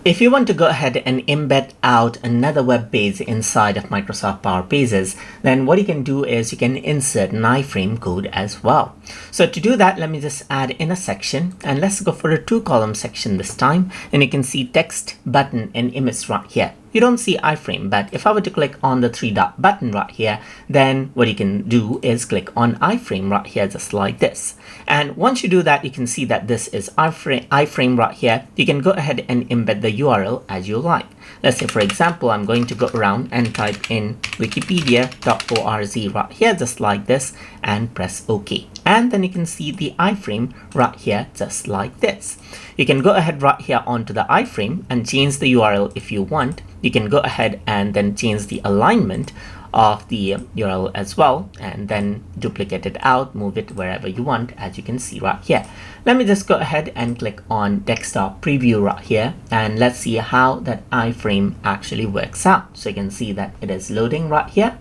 If you want to go ahead and embed out another web page inside of Microsoft Power Pages, then what you can do is you can insert an iframe code as well. So to do that, let me just add in a section, and let's go for a 2-column section this time. And you can see text, button, and image right here. You don't see iframe, but if I were to click on the 3-dot button right here, then what you can do is click on iframe right here, just like this. And once you do that, you can see that this is iframe right here. You can go ahead and embed the URL as you like. Let's say, for example, I'm going to go around and type in wikipedia.org right here, just like this, and press OK. And then you can see the iframe right here, just like this. You can go ahead right here onto the iframe and change the URL if you want. You can go ahead and then change the alignment of the URL as well, and then duplicate it out, move it wherever you want, as you can see right here. Let me just go ahead and click on desktop preview right here, and let's see how that iframe actually works out. So you can see that it is loading right here.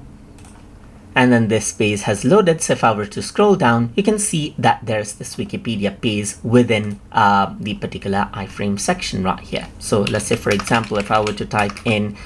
And then this page has loaded. So if I were to scroll down, you can see that there's this Wikipedia page within the particular iframe section right here. So let's say, for example, if I were to type in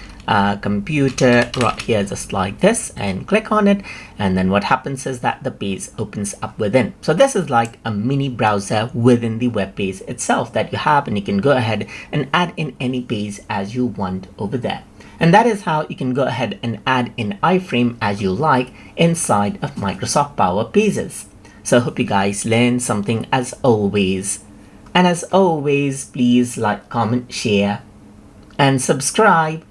computer right here, just like this, and click on it, and then what happens is that the page opens up within. So this is like a mini browser within the web page itself that you have, and you can go ahead and add in any page as you want over there. And that is how you can go ahead and add in iframe as you like inside of Microsoft Power Pages. So I hope you guys learned something as always. And as always, please like, comment, share, and subscribe.